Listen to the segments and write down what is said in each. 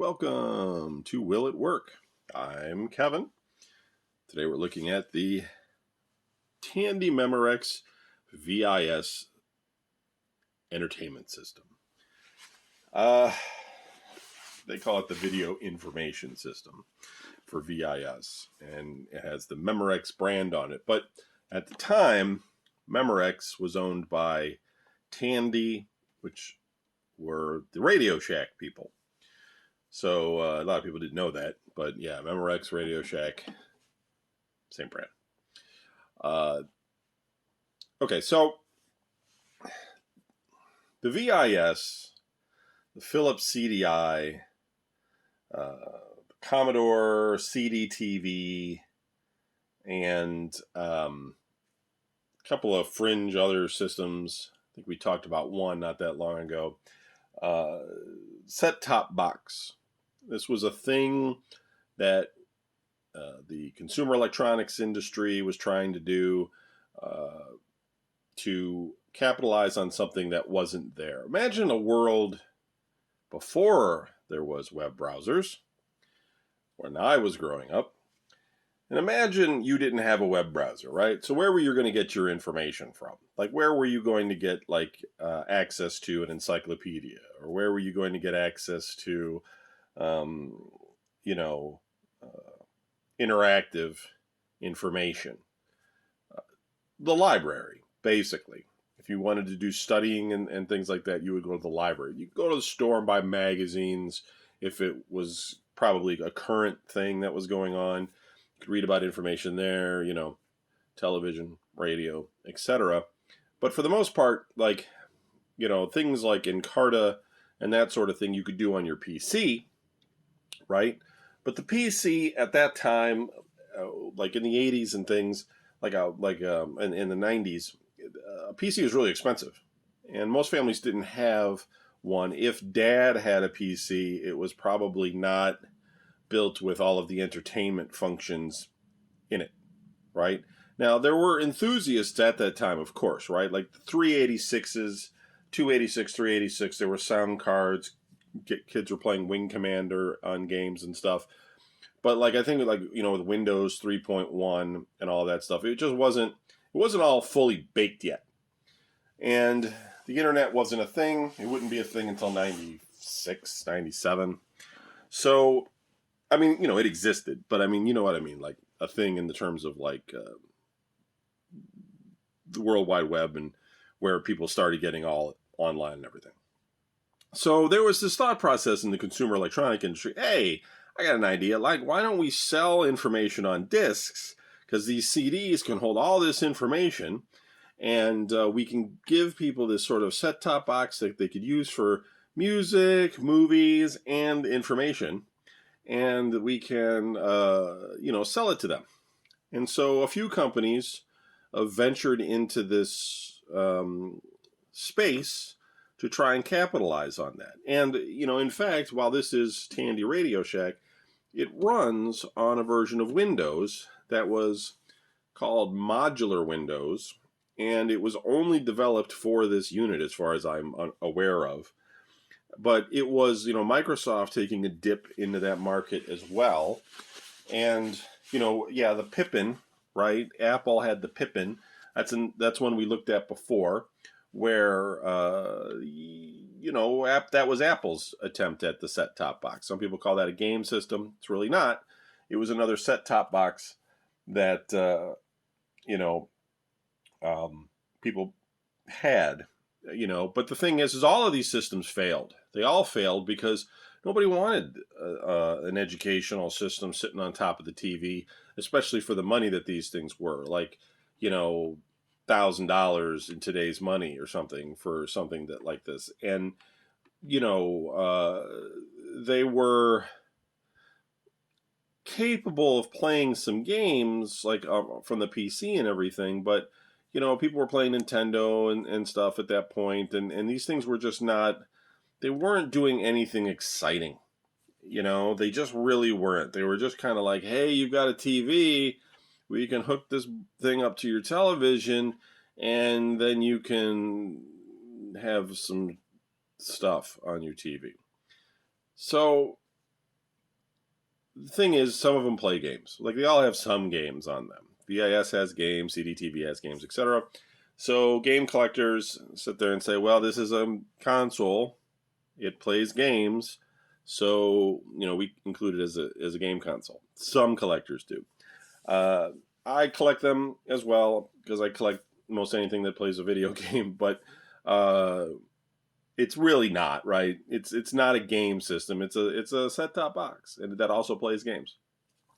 Welcome to Will It Work? I'm Kevin. Today we're looking at the Tandy Memorex VIS entertainment system. They call it the Video Information System for VIS, and it has the Memorex brand on it. But at the time, Memorex was owned by Tandy, which were the Radio Shack people. So a lot of people didn't know that, but yeah, Memorex, Radio Shack, same brand. Okay, so the VIS, the Philips CDI, Commodore CDTV, and a couple of fringe other systems. I think we talked about one not that long ago. Set-top box. This was a thing that the consumer electronics industry was trying to do to capitalize on something that wasn't there. Imagine a world before there was web browsers, when I was growing up, and imagine you didn't have a web browser, right? So where were you going to get your information from? Like, where were you going to get access to an encyclopedia, or where were you going to get access to interactive information? The library, basically. If you wanted to do studying and things like that, you would go to the library. You could go to the store and buy magazines if it was probably a current thing that was going on. You could read about information there, television, radio, etc. But for the most part, things like Encarta and that sort of thing you could do on your PC, right? But the PC at that time, like in the 80s and things, in the 90s, a PC was really expensive. And most families didn't have one. If dad had a PC, it was probably not built with all of the entertainment functions in it, right? Now, there were enthusiasts at that time, of course, right? Like the 386s, 286, 386, there were sound cards. Kids were playing Wing Commander on games and stuff. But I think with Windows 3.1 and all that stuff, it wasn't all fully baked yet. And the internet wasn't a thing. It wouldn't be a thing until 96, 97. So, it existed, but you know what I mean? Like a thing in the terms of the World Wide Web and where people started getting all online and everything. So there was this thought process in the consumer electronic industry. Hey, I got an idea. Why don't we sell information on discs? Because these CDs can hold all this information, and we can give people this sort of set-top box that they could use for music, movies, and information, and we can, sell it to them. And so a few companies ventured into this space to try and capitalize on that. And, in fact, while this is Tandy Radio Shack, it runs on a version of Windows that was called Modular Windows, and it was only developed for this unit as far as I'm aware of. But it was, Microsoft taking a dip into that market as well. And, the Pippin, right? Apple had the Pippin. That's one we looked at before, where, that was Apple's attempt at the set-top box. Some people call that a game system. It's really not. It was another set-top box that, people had, But the thing is all of these systems failed. They all failed because nobody wanted an educational system sitting on top of the TV, especially for the money that these things were. $1,000 in today's money or something for something that like this. And, they were capable of playing some games from the PC and everything, but, people were playing Nintendo and stuff at that point, and these things were just they weren't doing anything exciting. They just really weren't. They were just kind of like, hey, you've got a TV where you can hook this thing up to your television, and then you can have some stuff on your TV. So the thing is, some of them play games. Like, they all have some games on them. VIS has games, CDTV has games, etc. So game collectors sit there and say, well, this is a console. It plays games. So, we include it as a game console. Some collectors do. I collect them as well because I collect most anything that plays a video game, but it's really not, right? It's not a game system. It's a set-top box, and that also plays games.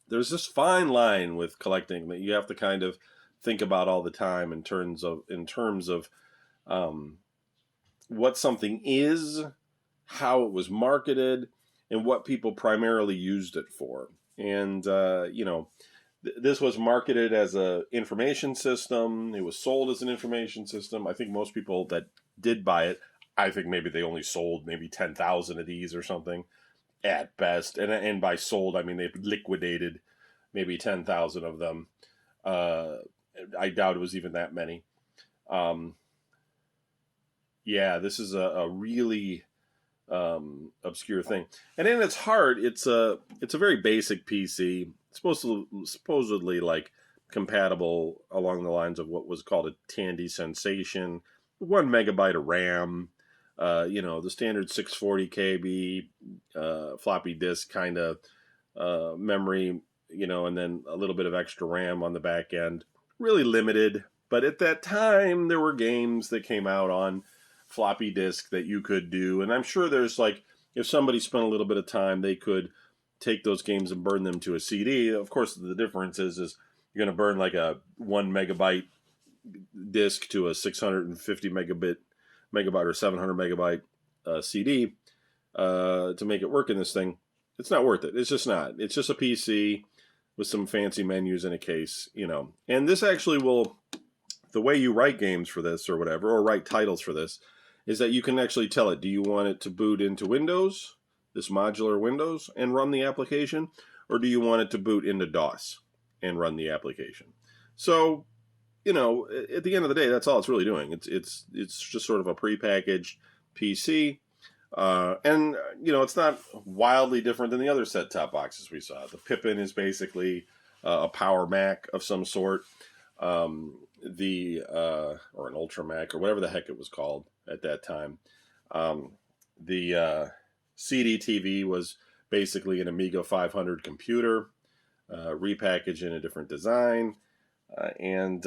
There's this fine line with collecting that you have to kind of think about all the time in terms of what something is, how it was marketed, and what people primarily used it for. And this was marketed as an information system. It was sold as an information system. I think most people that did buy it, I think maybe they only sold maybe 10,000 of these or something at best. And by sold, I mean they liquidated maybe 10,000 of them. I doubt it was even that many. Yeah, this is a really obscure thing. And in its heart, it's a very basic PC. Supposedly like compatible along the lines of what was called a Tandy Sensation, 1 megabyte of RAM, the standard 640 KB floppy disk kind of memory, and then a little bit of extra RAM on the back end. Really limited, but at that time there were games that came out on floppy disk that you could do, and I'm sure there's like, if somebody spent a little bit of time, they could take those games and burn them to a CD. Of course, the difference is you're going to burn like a 1 megabyte disk to a 650 megabyte or 700 megabyte CD to make it work in this thing. It's not worth it. It's just not. It's just a PC with some fancy menus in a case, And this actually will, the way you write games for this or whatever, or write titles for this, is that you can actually tell it, do you want it to boot into Windows, this modular Windows, and run the application, or do you want it to boot into DOS and run the application? So, at the end of the day, that's all it's really doing. It's just sort of a prepackaged PC, and it's not wildly different than the other set-top boxes we saw. The Pippin is basically a Power Mac of some sort, or an Ultra Mac or whatever the heck it was called at that time. The CDTV was basically an Amiga 500 computer, repackaged in a different design. And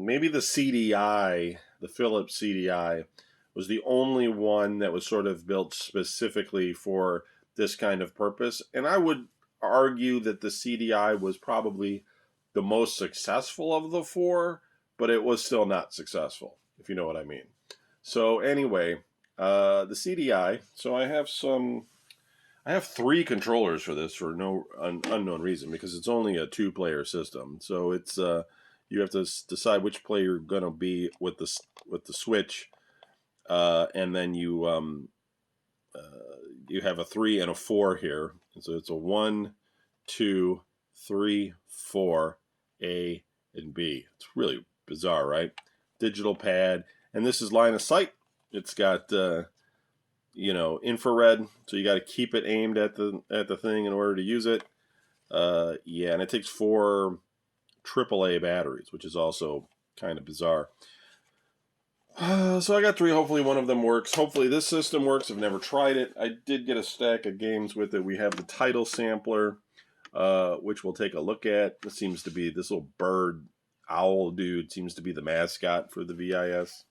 maybe the CDI, the Philips CDI, was the only one that was sort of built specifically for this kind of purpose. And I would argue that the CDI was probably the most successful of the four, but it was still not successful, if you know what I mean. So anyway, the CDI, so I have 3 controllers for this for no unknown reason, because it's only a 2-player system. So it's you have to decide which player you're going to be with the Switch, and then you have a 3 and a 4 here. And so it's a 1, 2, 3, 4, A, and B. It's really bizarre, right? Digital pad, and this is line of sight. It's got infrared, so you got to keep it aimed at the thing in order to use it. Yeah, and it takes 4 AAA batteries, which is also kind of bizarre. So I got 3. Hopefully one of them works. Hopefully this system works. I've never tried it. I did get a stack of games with it. We have the title sampler, which we'll take a look at. This seems to be, this little bird owl dude seems to be the mascot for the VIS.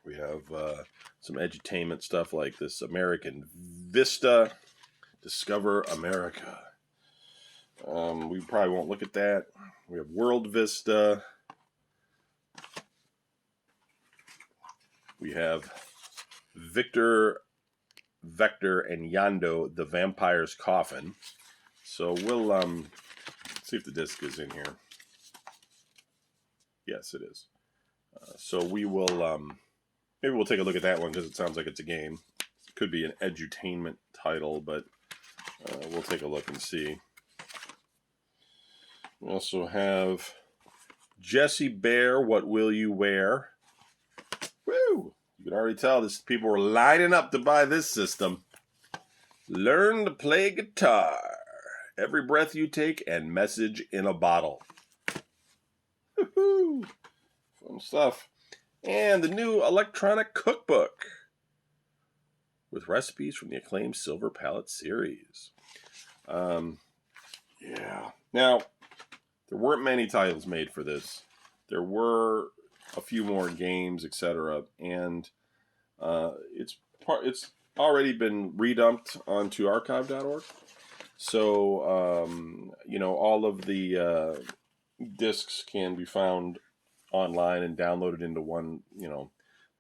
We have some edutainment stuff like this American Vista, Discover America. We probably won't look at that. We have World Vista. We have Victor, Vector, and Yando, the Vampire's Coffin. So we'll see if the disc is in here. Yes, it is. So we will, maybe we'll take a look at that one because it sounds like it's a game. It could be an edutainment title, but we'll take a look and see. We also have Jesse Bear, What Will You Wear? Woo! You can already tell this. People were lining up to buy this system. Learn to play guitar. Every breath you take and message in a bottle. Woohoo! Fun stuff. And the new electronic cookbook with recipes from the acclaimed Silver Palette series. Yeah. Now, there weren't many titles made for this. There were a few more games, etc. And it's already been redumped onto archive.org. So, all of the discs can be found online and downloaded into one,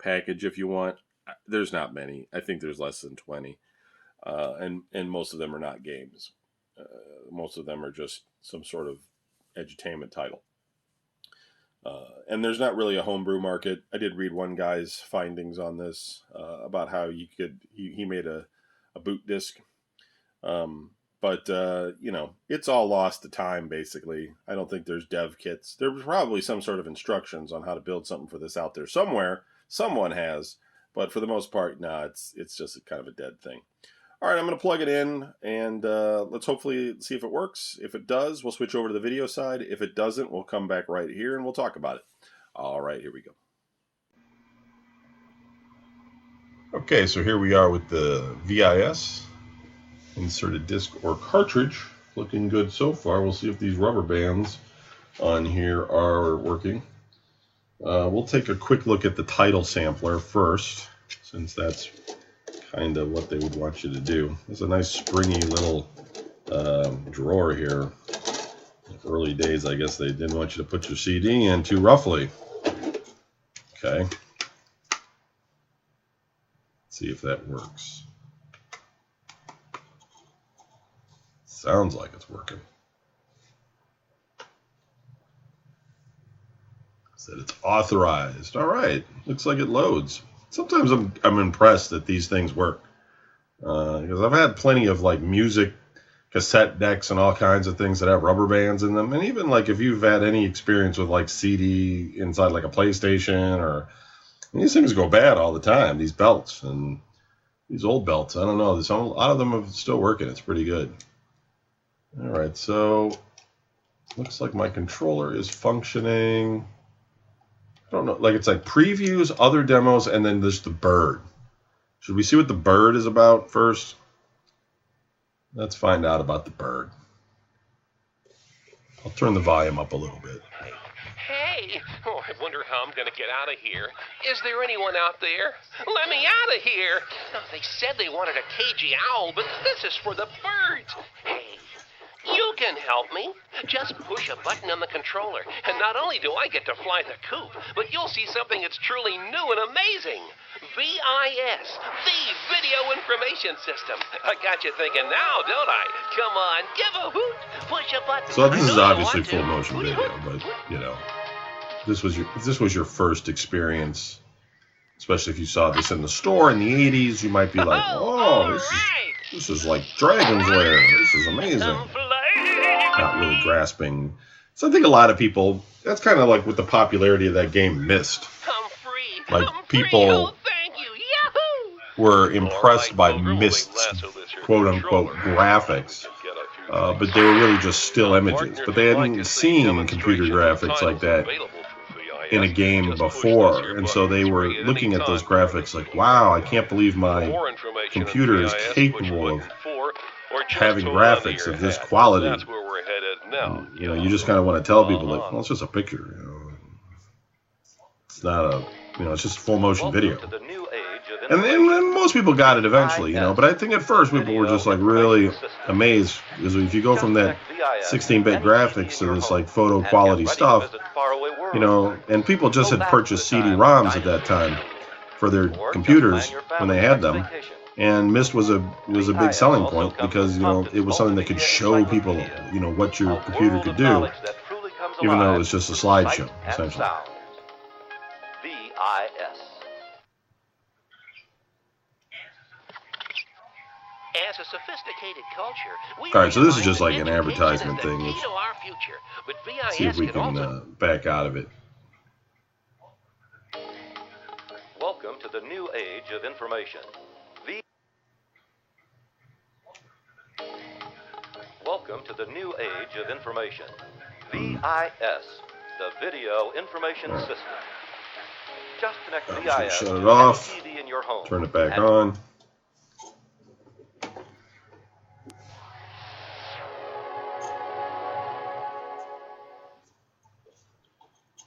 package if you want. There's not many. I think there's less than 20. And most of them are not games. Most of them are just some sort of edutainment title. And there's not really a homebrew market. I did read one guy's findings on this about how he made a boot disc. But it's all lost to time, basically. I don't think there's dev kits. There's probably some sort of instructions on how to build something for this out there somewhere. Someone has. But for the most part, it's just kind of a dead thing. All right, I'm going to plug it in, and let's hopefully see if it works. If it does, we'll switch over to the video side. If it doesn't, we'll come back right here, and we'll talk about it. All right, here we go. Okay, so here we are with the VIS. Inserted disc or cartridge. Looking good so far. We'll see if these rubber bands on here are working. We'll take a quick look at the title sampler first, since that's kind of what they would want you to do. There's a nice springy little drawer here. Early days, I guess they didn't want you to put your CD in too roughly. Okay. Let's see if that works. Sounds like it's working. Said it's authorized. All right. Looks like it loads. Sometimes I'm impressed that these things work. Because I've had plenty of music cassette decks and all kinds of things that have rubber bands in them. And even if you've had any experience with CD inside a PlayStation, or these things go bad all the time, these belts and these old belts. I don't know. A lot of them are still working. It's pretty good. All right, so looks like my controller is functioning. I don't know, it's previews, other demos, and then there's the bird. Should we see what the bird is about first? Let's find out about the bird. I'll turn the volume up a little bit. Hey! Oh, I wonder how I'm going to get out of here. Is there anyone out there? Let me out of here! Oh, they said they wanted a cagey owl, but this is for the birds. Hey, you can help me. Just push a button on the controller, and not only do I get to fly the coop, but you'll see something that's truly new and amazing. VIS, the Video Information System. I got you thinking now, don't I? Come on, give a hoot, push a button. So this is obviously full motion video, but this was your first experience, especially if you saw this in the store in the 80s, you might be like, oh, this is like Dragon's Lair. This is amazing. Not really grasping. So I think a lot of people, that's kind of with the popularity of that game, Myst. People were impressed by Myst's quote-unquote graphics, but they were really just still images. But they hadn't seen computer graphics like that in a game before, and so they were looking at those graphics wow, I can't believe my computer is capable of having graphics of this quality. You just kind of want to tell people well, it's just a picture. It's not it's just full motion video. And then most people got it eventually, but I think at first people were just really amazed, because if you go from that 16-bit graphics to this photo quality stuff, and people just had purchased CD-ROMs at that time for their computers when they had them. And Myst was a big selling point because it was something that could show people what your computer could do, even though it was just a slideshow essentially. VIS. As a sophisticated culture, all right, so this is just an advertisement thing. Let's see if we can back out of it. Welcome to the new age of information. Welcome to the new age of information. VIS, the Video Information System. Just connect VIS Shut to it off. any TV in your home. Turn it back on.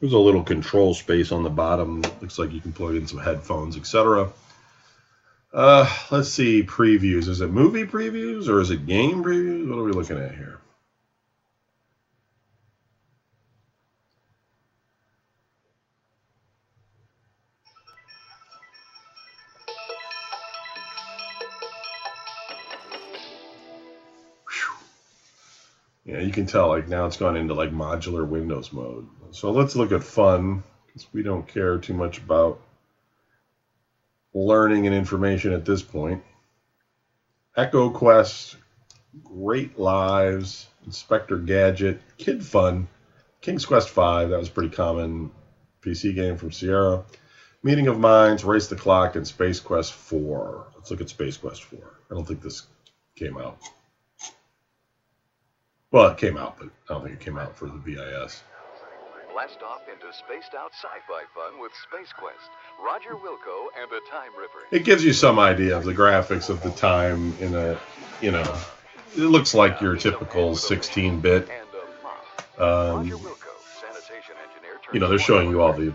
There's a little control space on the bottom. Looks like you can plug in some headphones, etc. Let's see, previews. Is it movie previews or is it game previews? What are we looking at here? Yeah, you can tell like now it's gone into like modular Windows mode. So let's look at fun, because we don't care too much about learning and information at this point. Echo Quest, Great Lives, Inspector Gadget, Kid Fun, King's Quest V, that was a pretty common PC game from Sierra. Meeting of Minds, Race the Clock, and Space Quest 4. Let's look at Space Quest 4. I don't think this came out. Well, it came out, but I don't think it came out for the VIS. Blast off into spaced-out sci-fi fun with Space Quest, Roger Wilco, and the Time Ripper. It gives you some idea of the graphics of the time in a, you know, it looks like your typical 16-bit. You know, they're showing you all the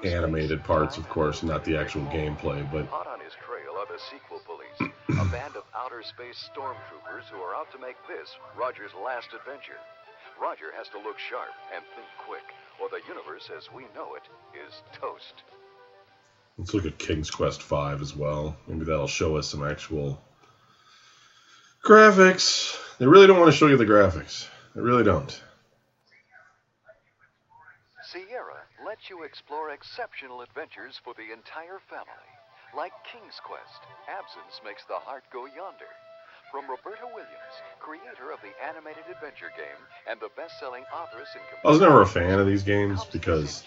animated parts, of course, not the actual gameplay, but Hot on his trail are the sequel police, a band of outer space stormtroopers who are out to make this Roger's last adventure. Roger has to look sharp and think quick, or the universe as we know it is toast. let's look at King's Quest V as well. Maybe that'll show us some actual graphics. They really don't want to show you the graphics. They really don't. Sierra lets you explore exceptional adventures for the entire family. Like King's Quest, absence makes the heart go yonder. From Roberta Williams, creator of the animated adventure game and the best-selling authoress in I was never a fan of these games because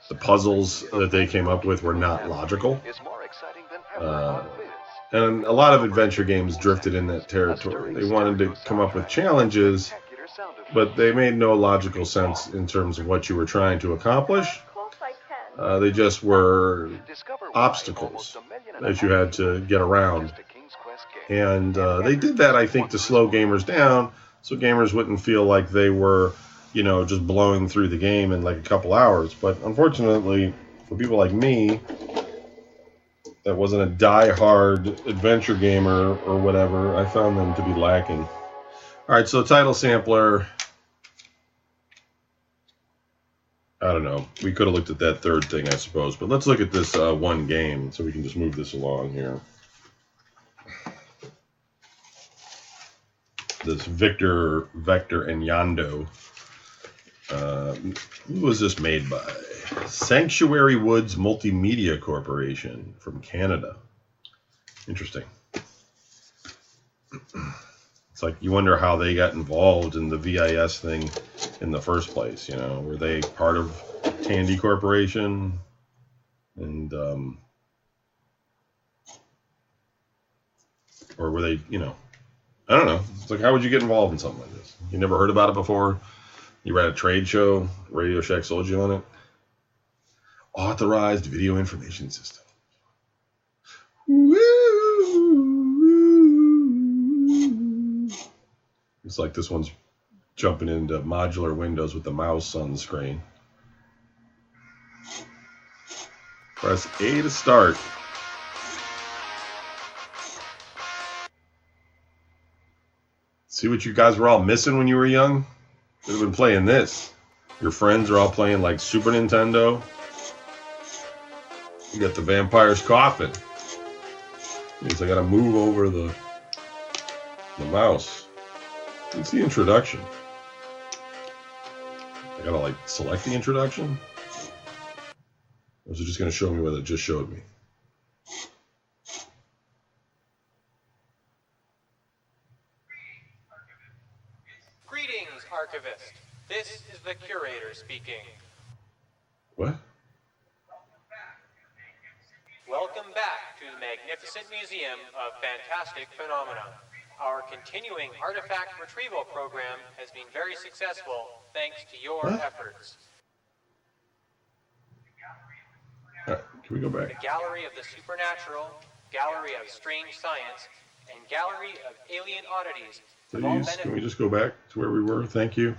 the puzzles that they came up with were not logical. is more exciting than ever on VIS. And a lot of adventure games drifted in that territory. They wanted to come up with challenges, but they made no logical sense in terms of what you were trying to accomplish. They just were obstacles that you had to get around. And they did that, I think, to slow gamers down, so gamers wouldn't feel like they were, you know, just blowing through the game in like a couple hours. But unfortunately, for people like me, that wasn't a die-hard adventure gamer or whatever, I found them to be lacking. All right, so title sampler. I don't know. We could have looked at that third thing, I suppose. But let's look at this one game so we can just move this along here. This Vector, and Yando. Who was this made by? Sanctuary Woods Multimedia Corporation from Canada. Interesting. It's like you wonder how they got involved in the VIS thing in the first place. You know, were they part of Tandy Corporation? And or were they, you know, I don't know. It's like, how would you get involved in something like this? You never heard about it before? You were at a trade show, Radio Shack sold you on it. Authorized Video Information System. It's like this one's jumping into modular windows with the mouse on the screen. Press A to start. See what you guys were all missing when you were young? Could have been playing this. Your friends are all playing like Super Nintendo. You got the Vampire's Coffin. Means I gotta move over the mouse. It's the introduction. I gotta like select the introduction? Or is it just gonna show me what it just showed me? Greetings, Archivist. This is the curator speaking. What? Welcome back to the magnificent Museum of Fantastic Phenomena. Our continuing artifact retrieval program has been very successful thanks to your What? efforts. All right, can we go The back? Gallery of the Supernatural, Gallery of Strange Science, and Gallery of Alien Oddities have all Please, can we benefited. just go back to where we were? Thank you.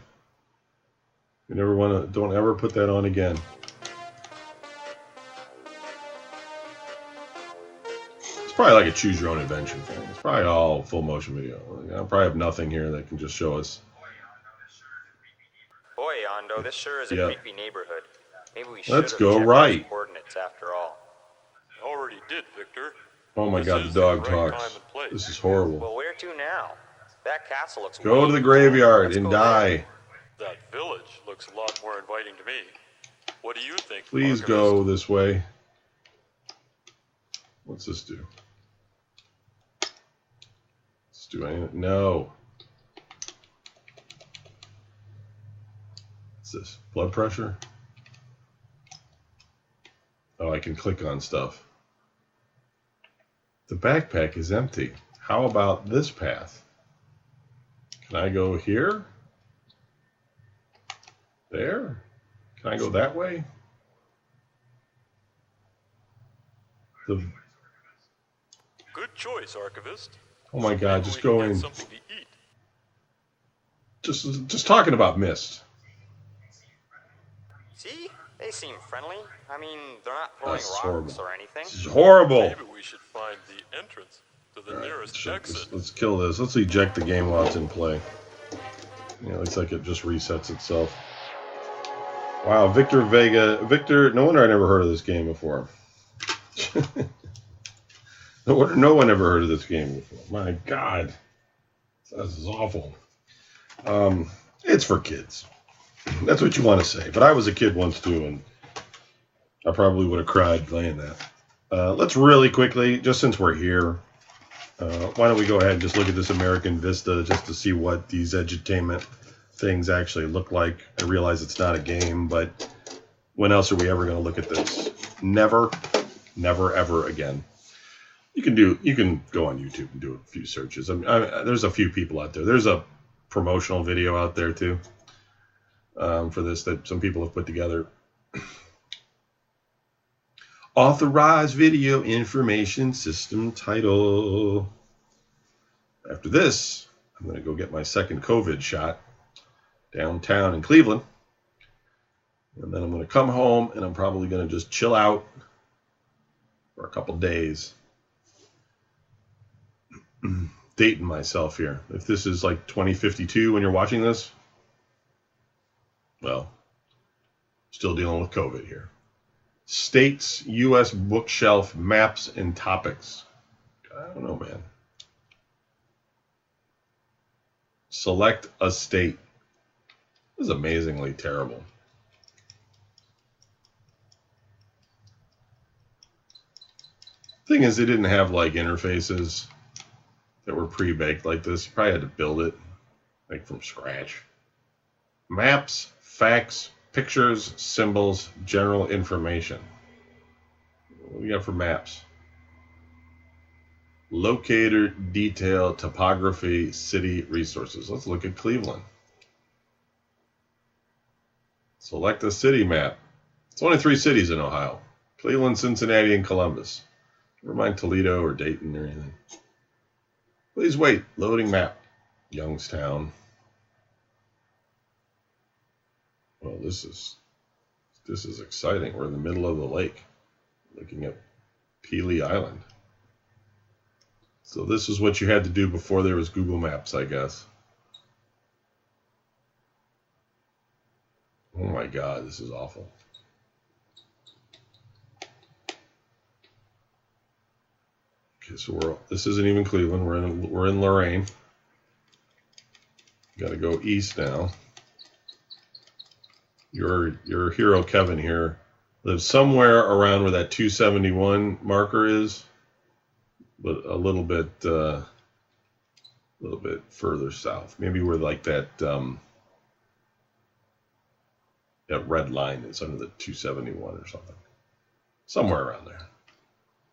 We never want to. Don't ever put that on again. It's probably like a choose your own adventure thing. It's probably all full motion video. I probably have nothing here that can just show us. Boy, Ando, this sure is a Yeah. creepy neighborhood. Maybe we should Let's have go checked right. those coordinates after all. Already did, Victor. Oh my This God, the is dog the right talks. time and place. This is horrible. Well, where to now? That castle looks Go way to the cool. graveyard Let's and go die. there. That village looks a lot more inviting to me. What do you think? Please Archivist? go this way. What's this do? Let's do anything. No. What's this? Blood pressure? Oh, I can click on stuff. The backpack is empty. How about this path? Can I go here? There? Can I go that way? The, Good choice, Archivist. oh my God, Maybe just we can go get in. something to eat. Just talking about mist. See? They seem friendly. I mean, they're not throwing That's rocks horrible. or anything. This is horrible. Maybe we should find the entrance to the nearest exit. Let's kill this. Let's eject the game while it's in play. Yeah, it looks like it just resets itself. Wow, Victor Vega. Victor, no wonder I never heard of this game before. No wonder no one ever heard of this game before. My God. This is awful. It's for kids. That's what you want to say. But I was a kid once too, and I probably would have cried playing that. Let's really quickly, just since we're here, why don't we go ahead and just look at this American Vista just to see what these edutainment things actually look like. I realize it's not a game, but when else are we ever going to look at this? Never, never, ever again. You can go on YouTube and do a few searches. There's a few people out there. There's a promotional video out there too for this that some people have put together. Authorized Video Information System title. After this, I'm going to go get my second COVID shot downtown in Cleveland. And then I'm going to come home and I'm probably going to just chill out for a couple days. Dating myself here. If this is like 2052 when you're watching this, well, still dealing with COVID here. States, U.S. bookshelf, maps, and topics. I don't know, man. Select a state. This is amazingly terrible. Thing is, they didn't have like interfaces that were pre-baked like this. You probably had to build it like from scratch. Maps, facts, pictures, symbols, general information. What do we got for maps? Locator, detail, topography, city, resources. Let's look at Cleveland. Select a city map. It's only 3 cities in Ohio. Cleveland, Cincinnati, and Columbus. Never mind Toledo or Dayton or anything. Please wait. Loading map. Youngstown. Well, this is exciting. We're in the middle of the lake, looking at Pelee Island. So this is what you had to do before there was Google Maps, I guess. Oh my God, this is awful. Okay, so this isn't even Cleveland. We're in Lorain. Got to go east now. Your hero Kevin here lives somewhere around where that 271 marker is, but a little bit further south. Maybe where like that red line is under the 271 or something. Somewhere around there.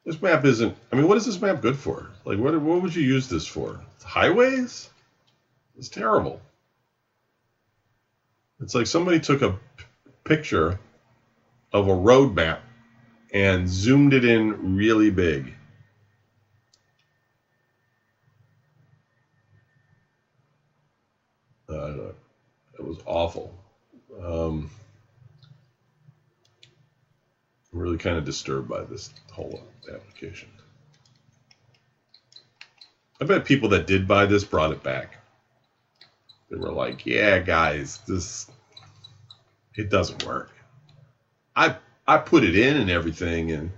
This map isn't... I mean, what is this map good for? Like, what would you use this for? Highways? It's terrible. It's like somebody took a picture of a road map and zoomed it in really big. It was awful. I'm really kind of disturbed by this whole application. I bet people that did buy this brought it back. They were like, yeah, guys, it doesn't work. I put it in and everything, and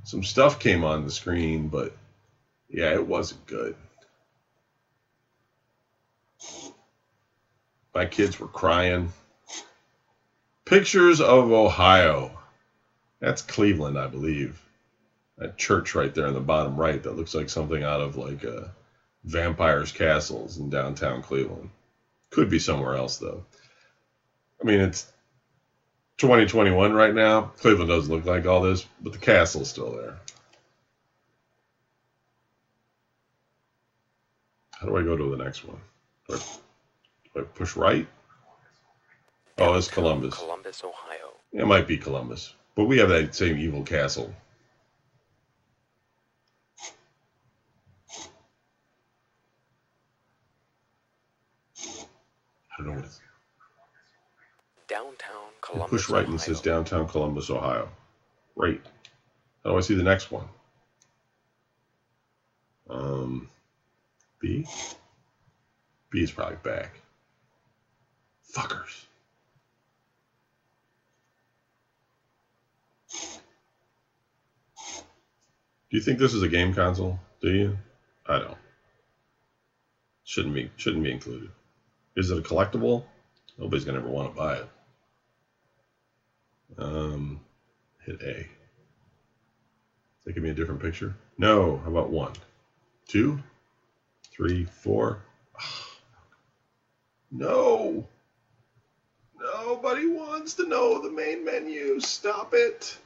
some stuff came on the screen, but yeah, it wasn't good. My kids were crying. Pictures of Ohio. That's Cleveland, I believe. That church right there in the bottom right that looks like something out of like Vampire's Castles in downtown Cleveland. Could be somewhere else, though. I mean, it's 2021 right now. Cleveland doesn't look like all this, but the castle's still there. How do I go to the next one? Do I push right? Oh, it's Columbus. Columbus, Ohio. It might be Columbus. But we have that same evil castle. I don't know what it's... Downtown Columbus, Push right and it says downtown Columbus, Ohio. Right. How do I see the next one? B? B is probably back. Fuckers. Do you think this is a game console? Do you? I don't. Shouldn't be included. Is it a collectible? Nobody's gonna ever want to buy it. Hit A. Does that give me a different picture? No. How about 1, 2, 3, 4? No. Nobody wants to know the main menu. Stop it.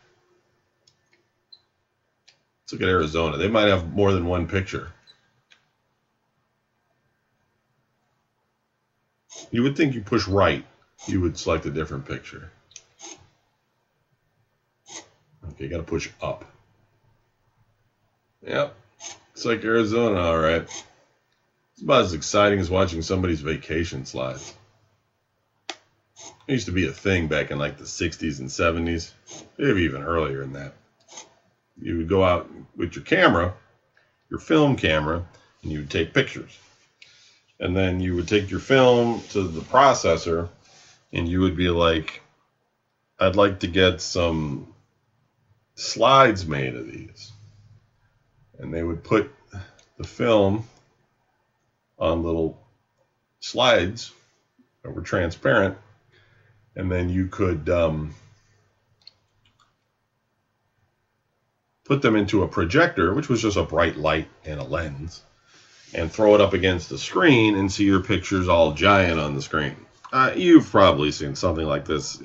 Let's look at Arizona. They might have more than one picture. You would think you push right, you would select a different picture. Okay, you got to push up. Yep. It's like Arizona, all right. It's about as exciting as watching somebody's vacation slides. It used to be a thing back in like the 60s and 70s, maybe even earlier than that. You would go out with your camera, your film camera, and you would take pictures. And then you would take your film to the processor, and you would be like, I'd like to get some slides made of these. And they would put the film on little slides that were transparent, and then you could put them into a projector, which was just a bright light and a lens, and throw it up against the screen and see your pictures all giant on the screen. You've probably seen something like this, on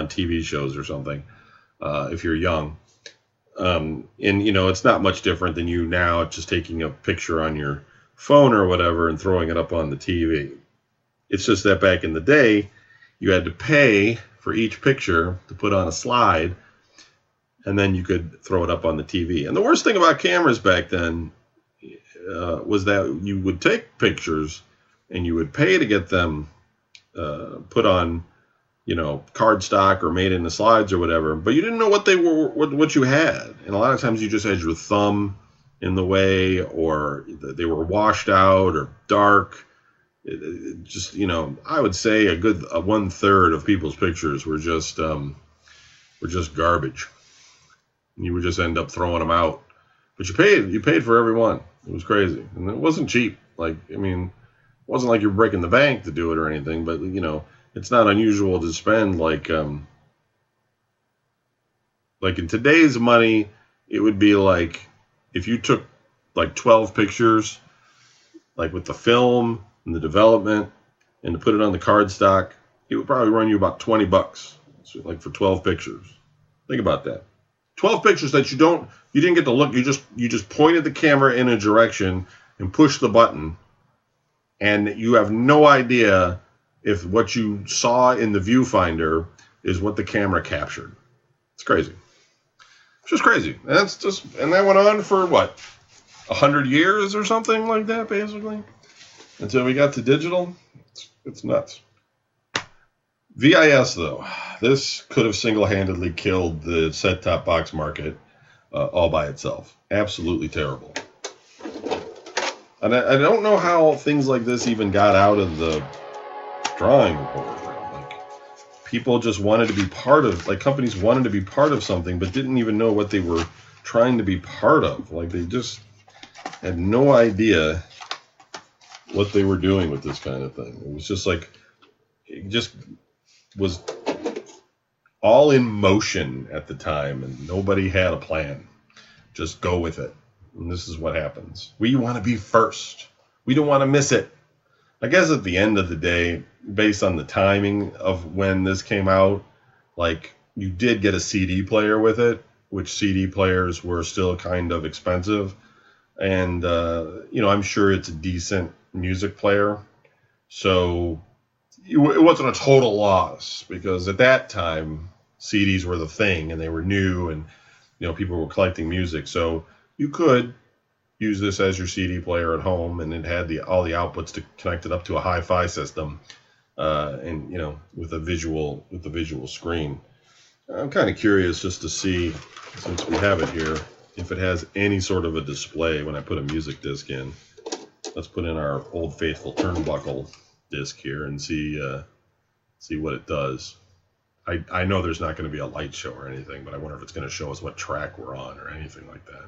TV shows or something, if you're young. And, it's not much different than you now just taking a picture on your phone or whatever and throwing it up on the TV. It's just that back in the day, you had to pay for each picture to put on a slide, and then you could throw it up on the TV. And the worst thing about cameras back then was that you would take pictures and you would pay to get them put on, cardstock or made into slides or whatever, but you didn't know what they were, what you had. And a lot of times you just had your thumb in the way, or they were washed out or dark. I would say a good 1/3 of people's pictures were just garbage. You would just end up throwing them out. But you paid for every one. It was crazy. And it wasn't cheap. It wasn't like you're breaking the bank to do it or anything, but, it's not unusual to spend like in today's money, it would be like if you took like 12 pictures, like with the film and the development, and to put it on the cardstock, it would probably run you about $20, like for 12 pictures. Think about that. 12 pictures that you didn't get to look. You just pointed the camera in a direction and pushed the button, and you have no idea if what you saw in the viewfinder is what the camera captured. It's crazy. It's just crazy. And that went on for what, 100 years or something like that, basically, until we got to digital. It's nuts. VIS, though, this could have single-handedly killed the set-top box market all by itself. Absolutely terrible. And I don't know how things like this even got out of the drawing board. Like, people just wanted to be part of, like, companies wanted to be part of something, but didn't even know what they were trying to be part of. Like, they just had no idea what they were doing with this kind of thing. It was just like, it just was all in motion at the time, and nobody had a plan. Just go with it. And this is what happens. We want to be first. We don't want to miss it. I guess at the end of the day, based on the timing of when this came out, like, you did get a CD player with it, which CD players were still kind of expensive. And, I'm sure it's a decent music player. So it wasn't a total loss, because at that time CDs were the thing and they were new, and people were collecting music, so you could use this as your CD player at home, and it had all the outputs to connect it up to a hi-fi system, and with the visual screen. I'm kind of curious just to see, since we have it here, if it has any sort of a display when I put a music disc in. Let's put in our old faithful turnbuckle disc here and see what it does. I know there's not going to be a light show or anything, but I wonder if it's going to show us what track we're on or anything like that.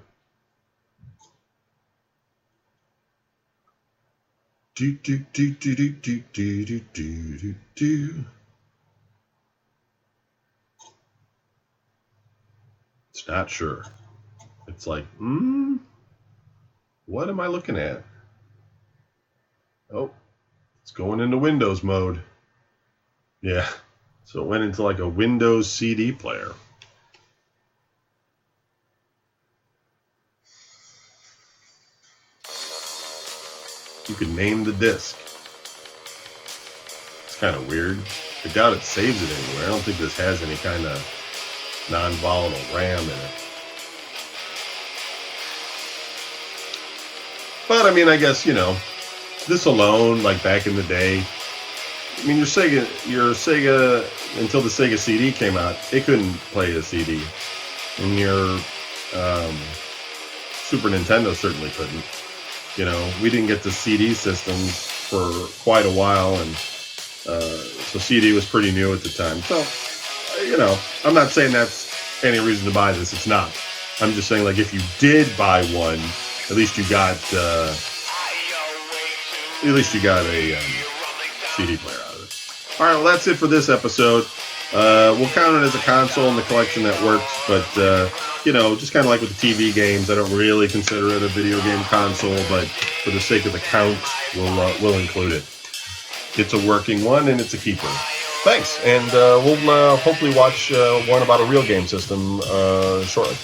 It's not sure. It's like, what am I looking at? Oh, it's going into Windows mode. Yeah, so it went into like a Windows CD player. You could name the disc. It's kind of weird. I doubt it saves it anywhere. I don't think this has any kind of non-volatile RAM in it. But I mean, I guess, this alone, like back in the day, I mean, your Sega, until the Sega CD came out, it couldn't play a CD. And your Super Nintendo certainly couldn't. We didn't get the CD systems for quite a while, and so CD was pretty new at the time. So, I'm not saying that's any reason to buy this. It's not. I'm just saying, like, if you did buy one, at least you got a CD player out of it. All right, well, that's it for this episode. We'll count it as a console in the collection that works, but just kind of like with the TV games, I don't really consider it a video game console, but for the sake of the count, we'll include it. It's a working one, and it's a keeper. Thanks, and we'll hopefully watch one about a real game system shortly.